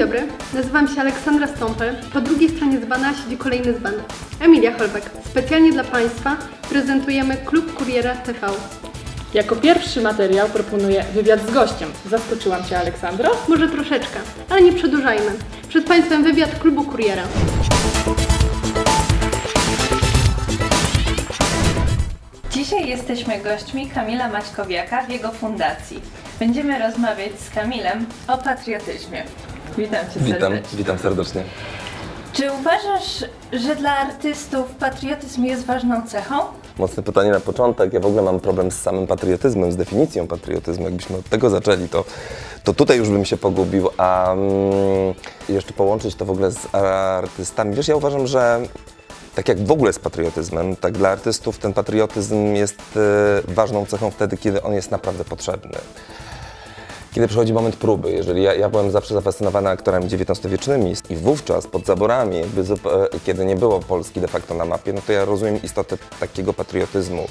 dobry, nazywam się Aleksandra Stąpel. Po drugiej stronie dzbana siedzi kolejny dzban. Emilia Holbek. Specjalnie dla Państwa prezentujemy Klub Kuriera TV. Jako pierwszy materiał proponuję wywiad z gościem. Zaskoczyłam Cię, Aleksandro? Może troszeczkę, ale nie przedłużajmy. Przed Państwem wywiad Klubu Kuriera. Dzisiaj jesteśmy gośćmi Kamila Maćkowiaka w jego fundacji. Będziemy rozmawiać z Kamilem o patriotyzmie. Witam Cię serdecznie. Witam serdecznie. Czy uważasz, że dla artystów patriotyzm jest ważną cechą? Mocne pytanie na początek. Ja w ogóle mam problem z samym patriotyzmem, z definicją patriotyzmu. Jakbyśmy od tego zaczęli, to tutaj już bym się pogubił, a jeszcze połączyć to w ogóle z artystami. Wiesz, ja uważam, że tak jak w ogóle z patriotyzmem, tak dla artystów ten patriotyzm jest ważną cechą wtedy, kiedy on jest naprawdę potrzebny. Kiedy przychodzi moment próby, jeżeli ja byłem zawsze zafascynowany aktorami XIX-wiecznymi i wówczas pod zaborami, kiedy nie było Polski de facto na mapie, no to ja rozumiem istotę takiego patriotyzmu,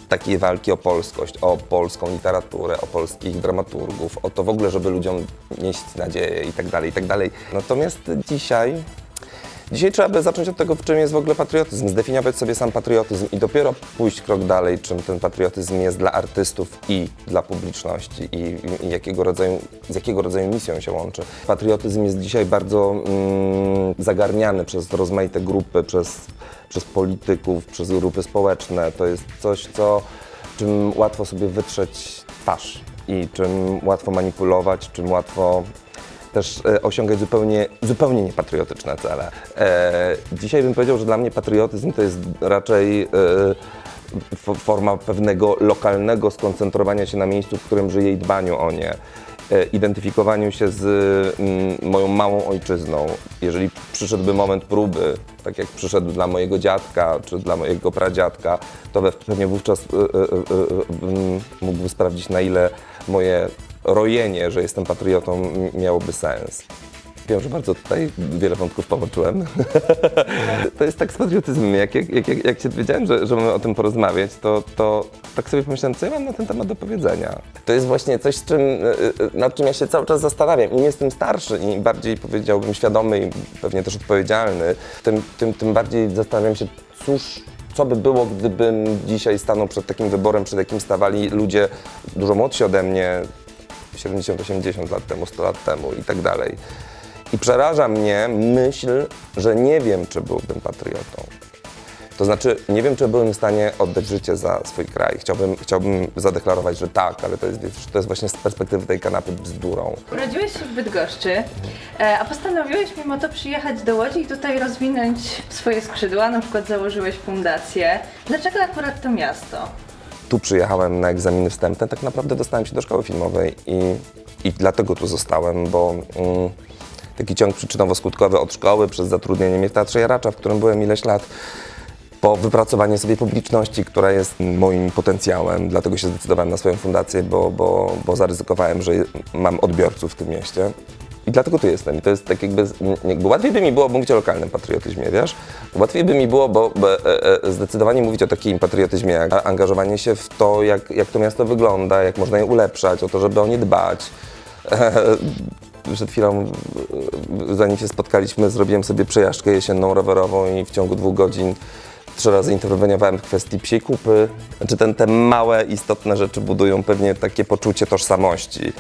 takiej walki o polskość, o polską literaturę, o polskich dramaturgów, o to w ogóle, żeby ludziom nieść nadzieję i tak dalej, i tak dalej. Natomiast dzisiaj trzeba by zacząć od tego, w czym jest w ogóle patriotyzm, zdefiniować sobie sam patriotyzm i dopiero pójść krok dalej, czym ten patriotyzm jest dla artystów i dla publiczności i z jakiego rodzaju misją się łączy. Patriotyzm jest dzisiaj bardzo zagarniany przez rozmaite grupy, przez polityków, przez grupy społeczne. To jest coś, czym łatwo sobie wytrzeć twarz i czym łatwo manipulować, czym łatwo też osiągać zupełnie niepatriotyczne cele. Dzisiaj bym powiedział, że dla mnie patriotyzm to jest raczej forma pewnego lokalnego skoncentrowania się na miejscu, w którym żyję i dbaniu o nie. Identyfikowaniu się z moją małą ojczyzną. Jeżeli przyszedłby moment próby, tak jak przyszedł dla mojego dziadka czy dla mojego pradziadka, to pewnie wówczas mógłbym sprawdzić, na ile moje rojenie, że jestem patriotą, miałoby sens. Wiem, że bardzo tutaj wiele wątków połączyłem. To jest tak z patriotyzmem. Jak się dowiedziałem, że mamy o tym porozmawiać, to tak sobie pomyślałem, co ja mam na ten temat do powiedzenia. To jest właśnie coś, nad czym ja się cały czas zastanawiam. Im jestem starszy i bardziej, powiedziałbym, świadomy i pewnie też odpowiedzialny, tym bardziej zastanawiam się, co by było, gdybym dzisiaj stanął przed takim wyborem, przed jakim stawali ludzie dużo młodsi ode mnie, 70-80 lat temu, 100 lat temu i tak dalej. I przeraża mnie myśl, że nie wiem, czy byłbym patriotą. To znaczy, nie wiem, czy byłem w stanie oddać życie za swój kraj. Chciałbym zadeklarować, że tak, ale to jest właśnie z perspektywy tej kanapy bzdurą. Urodziłeś się w Bydgoszczy, a postanowiłeś mimo to przyjechać do Łodzi i tutaj rozwinąć swoje skrzydła, na przykład założyłeś fundację. Dlaczego akurat to miasto? Tu przyjechałem na egzaminy wstępne, tak naprawdę dostałem się do szkoły filmowej i dlatego tu zostałem, bo taki ciąg przyczynowo-skutkowy od szkoły przez zatrudnienie mnie w Teatrze Jaracza, w którym byłem ileś lat, po wypracowanie sobie publiczności, która jest moim potencjałem, dlatego się zdecydowałem na swoją fundację, bo zaryzykowałem, że mam odbiorców w tym mieście. I dlatego tu jestem. I to jest tak jakby łatwiej by mi było mówić o lokalnym patriotyzmie, wiesz? Łatwiej by mi było, bo zdecydowanie mówić o takim patriotyzmie, jak angażowanie się w to, jak to miasto wygląda, jak można je ulepszać, o to, żeby o nie dbać. Przed chwilą, zanim się spotkaliśmy, zrobiłem sobie przejażdżkę jesienną rowerową i w ciągu 2 godzin 3 razy interweniowałem w kwestii psiej kupy. Znaczy te małe, istotne rzeczy budują pewnie takie poczucie tożsamości.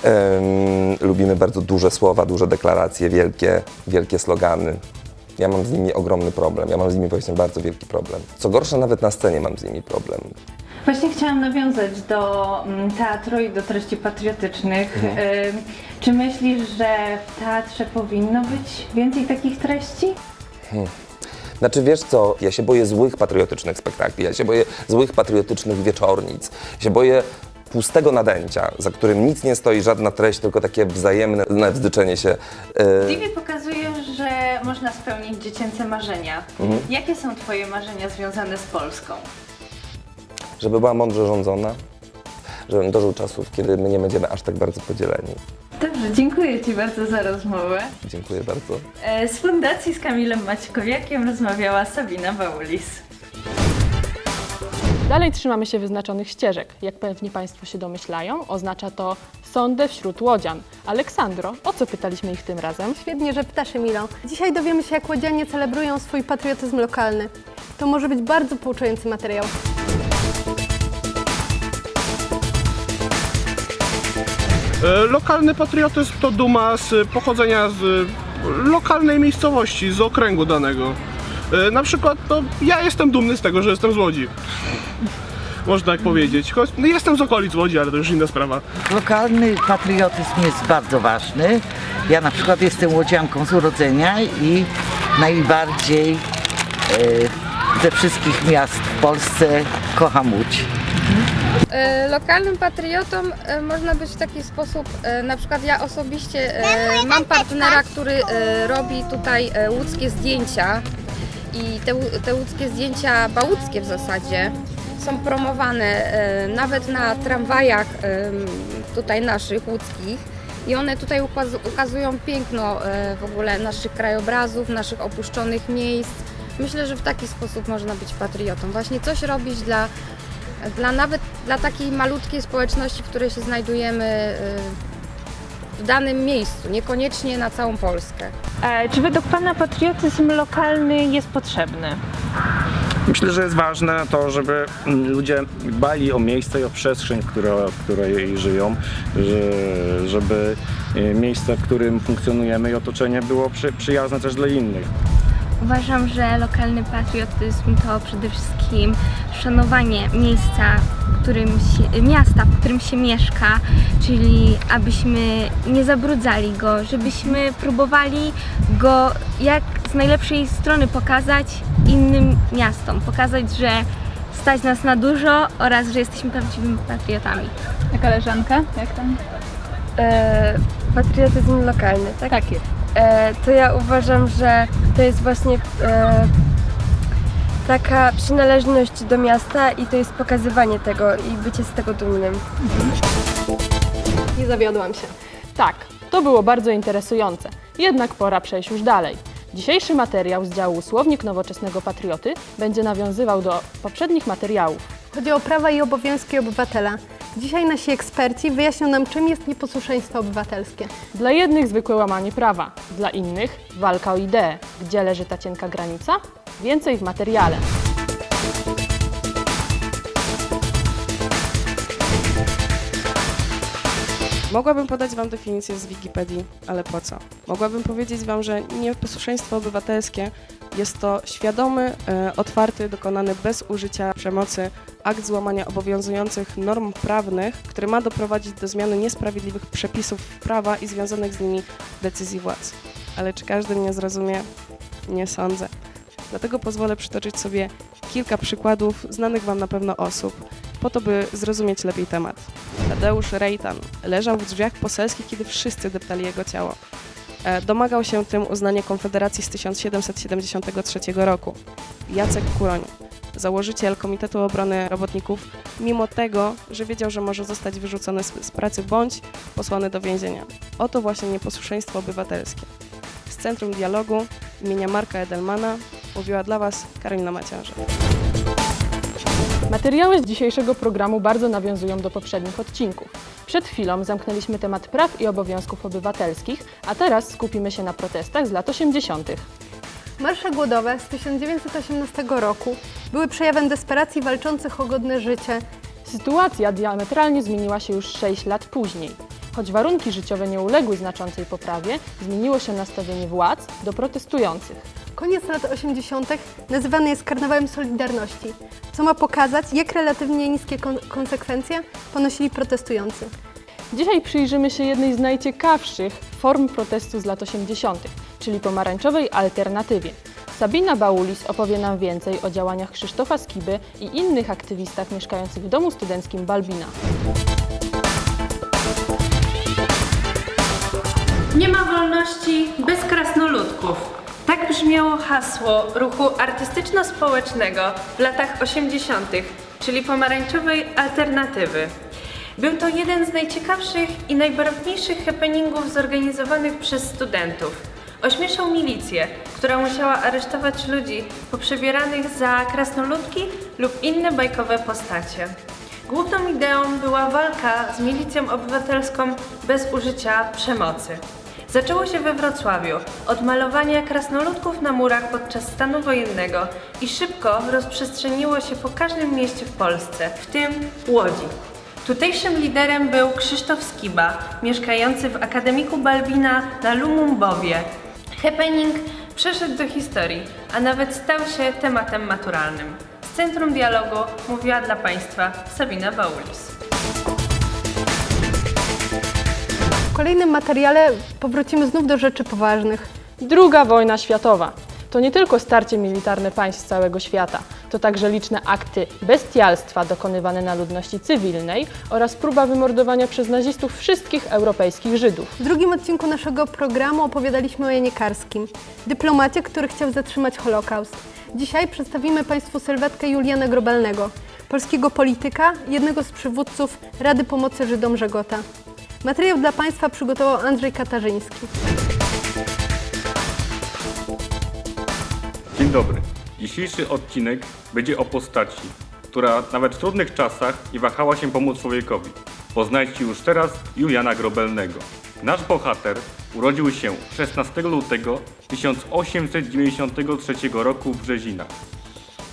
Lubimy bardzo duże słowa, duże deklaracje, wielkie slogany. Ja mam z nimi ogromny problem. Ja mam z nimi właśnie bardzo wielki problem. Co gorsza, nawet na scenie mam z nimi problem. Właśnie chciałam nawiązać do teatru i do treści patriotycznych. Czy myślisz, że w teatrze powinno być więcej takich treści? Znaczy, wiesz co, ja się boję złych patriotycznych spektakli, ja się boję złych patriotycznych wieczornic, ja się boję pustego nadęcia, za którym nic nie stoi, żadna treść, tylko takie wzajemne wzdyczenie się. TV pokazuje, że można spełnić dziecięce marzenia. Jakie są Twoje marzenia związane z Polską? Żeby była mądrze rządzona, żebym dożył czasów, kiedy my nie będziemy aż tak bardzo podzieleni. Dobrze, dziękuję Ci bardzo za rozmowę. Dziękuję bardzo. Z fundacji z Kamilem Maćkowiakiem rozmawiała Sabina Baulis. Dalej trzymamy się wyznaczonych ścieżek. Jak pewnie Państwo się domyślają, oznacza to sondę wśród łodzian. Aleksandro, o co pytaliśmy ich tym razem? Świetnie, że pytasz, Emilo. Dzisiaj dowiemy się, jak łodzianie celebrują swój patriotyzm lokalny. To może być bardzo pouczający materiał. Lokalny patriotyzm to duma z pochodzenia z lokalnej miejscowości, z okręgu danego. Na przykład ja jestem dumny z tego, że jestem z Łodzi. Można tak powiedzieć. Choć jestem z okolic Łodzi, ale to już inna sprawa. Lokalny patriotyzm jest bardzo ważny. Ja na przykład jestem łodzianką z urodzenia i najbardziej ze wszystkich miast w Polsce kocham Łódź. Lokalnym patriotą można być w taki sposób, na przykład ja osobiście mam partnera, który robi tutaj łódzkie zdjęcia i te łódzkie zdjęcia, bałuckie w zasadzie, są promowane nawet na tramwajach tutaj naszych łódzkich i one tutaj ukazują piękno w ogóle naszych krajobrazów, naszych opuszczonych miejsc. Myślę, że w taki sposób można być patriotą. Właśnie coś robić nawet dla takiej malutkiej społeczności, w której się znajdujemy w danym miejscu, niekoniecznie na całą Polskę. Czy według Pana patriotyzm lokalny jest potrzebny? Myślę, że jest ważne to, żeby ludzie dbali o miejsce i o przestrzeń, w której żyją, żeby miejsce, w którym funkcjonujemy i otoczenie było przyjazne też dla innych. Uważam, że lokalny patriotyzm to przede wszystkim szanowanie miasta, w którym się mieszka, czyli abyśmy nie zabrudzali go, żebyśmy próbowali go jak z najlepszej strony pokazać innym miastom, pokazać, że stać nas na dużo oraz, że jesteśmy prawdziwymi patriotami. A koleżanka, jak tam? Patriotyzm lokalny, tak? Tak jest. To ja uważam, że to jest właśnie taka przynależność do miasta i to jest pokazywanie tego i bycie z tego dumnym. Nie zawiodłam się. Tak, to było bardzo interesujące. Jednak pora przejść już dalej. Dzisiejszy materiał z działu Słownik Nowoczesnego Patrioty będzie nawiązywał do poprzednich materiałów. Chodzi o prawa i obowiązki obywatela. Dzisiaj nasi eksperci wyjaśnią nam, czym jest nieposłuszeństwo obywatelskie. Dla jednych zwykłe łamanie prawa, dla innych walka o ideę. Gdzie leży ta cienka granica? Więcej w materiale. Mogłabym podać Wam definicję z Wikipedii, ale po co? Mogłabym powiedzieć Wam, że nieposłuszeństwo obywatelskie jest to świadomy, otwarty, dokonany bez użycia przemocy akt złamania obowiązujących norm prawnych, który ma doprowadzić do zmiany niesprawiedliwych przepisów prawa i związanych z nimi decyzji władz. Ale czy każdy mnie zrozumie? Nie sądzę. Dlatego pozwolę przytoczyć sobie kilka przykładów znanych Wam na pewno osób, po to, by zrozumieć lepiej temat. Tadeusz Rejtan leżał w drzwiach poselskich, kiedy wszyscy deptali jego ciało. Domagał się tym uznania Konfederacji z 1773 roku. Jacek Kuroń, założyciel Komitetu Obrony Robotników, mimo tego, że wiedział, że może zostać wyrzucony z pracy bądź posłany do więzienia. Oto właśnie nieposłuszeństwo obywatelskie. Z Centrum Dialogu imienia Marka Edelmana mówiła dla Was Karolina Maciarza. Materiały z dzisiejszego programu bardzo nawiązują do poprzednich odcinków. Przed chwilą zamknęliśmy temat praw i obowiązków obywatelskich, a teraz skupimy się na protestach z lat 80. Marsze głodowe z 1918 roku były przejawem desperacji walczących o godne życie. Sytuacja diametralnie zmieniła się już 6 lat później. Choć warunki życiowe nie uległy znaczącej poprawie, zmieniło się nastawienie władz do protestujących. Koniec lat 80. nazywany jest Karnawałem Solidarności, co ma pokazać, jak relatywnie niskie konsekwencje ponosili protestujący. Dzisiaj przyjrzymy się jednej z najciekawszych form protestu z lat 80., czyli pomarańczowej alternatywie. Sabina Baulis opowie nam więcej o działaniach Krzysztofa Skiby i innych aktywistach mieszkających w domu studenckim Balbina. Nie ma wolności bez krasnoludków. Tak brzmiało hasło ruchu artystyczno-społecznego w latach 80., czyli pomarańczowej alternatywy. Był to jeden z najciekawszych i najbarwniejszych happeningów zorganizowanych przez studentów. Ośmieszał milicję, która musiała aresztować ludzi poprzebieranych za krasnoludki lub inne bajkowe postacie. Główną ideą była walka z milicją obywatelską bez użycia przemocy. Zaczęło się we Wrocławiu od malowania krasnoludków na murach podczas stanu wojennego i szybko rozprzestrzeniło się po każdym mieście w Polsce, w tym Łodzi. Tutejszym liderem był Krzysztof Skiba, mieszkający w Akademiku Balbina na Lumumbowie. Happening przeszedł do historii, a nawet stał się tematem maturalnym. Z Centrum Dialogu mówiła dla Państwa Sabina Baulis. W kolejnym materiale powrócimy znów do rzeczy poważnych. II wojna światowa to nie tylko starcie militarne państw całego świata, to także liczne akty bestialstwa dokonywane na ludności cywilnej oraz próba wymordowania przez nazistów wszystkich europejskich Żydów. W drugim odcinku naszego programu opowiadaliśmy o Janie Karskim, dyplomacie, który chciał zatrzymać Holokaust. Dzisiaj przedstawimy Państwu sylwetkę Juliana Grobelnego, polskiego polityka, jednego z przywódców Rady Pomocy Żydom Żegota. Materiał dla Państwa przygotował Andrzej Katarzyński. Dzień dobry. Dzisiejszy odcinek będzie o postaci, która nawet w trudnych czasach nie wahała się pomóc człowiekowi. Poznajcie już teraz Juliana Grobelnego. Nasz bohater urodził się 16 lutego 1893 roku w Brzezinach.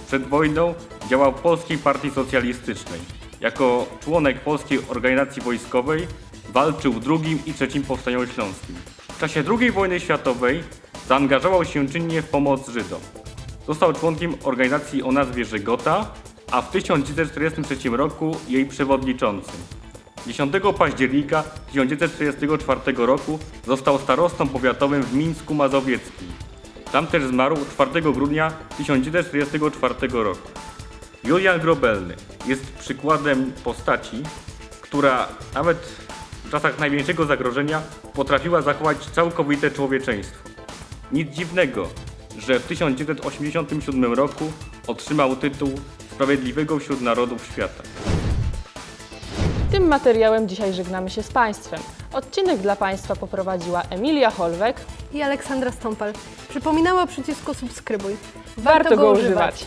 Przed wojną działał w Polskiej Partii Socjalistycznej. Jako członek Polskiej Organizacji Wojskowej walczył w II i III Powstaniu Śląskim. W czasie II wojny światowej zaangażował się czynnie w pomoc Żydom. Został członkiem organizacji o nazwie Żegota, a w 1943 roku jej przewodniczącym. 10 października 1944 roku został starostą powiatowym w Mińsku Mazowieckim. Tam też zmarł 4 grudnia 1944 roku. Julian Grobelny jest przykładem postaci, która nawet w czasach największego zagrożenia potrafiła zachować całkowite człowieczeństwo. Nic dziwnego, że w 1987 roku otrzymał tytuł Sprawiedliwego wśród Narodów Świata. Tym materiałem dzisiaj żegnamy się z Państwem. Odcinek dla Państwa poprowadziła Emilia Holwek I Aleksandra Stąpel. Przypominamy o przycisku subskrybuj. Warto go używać.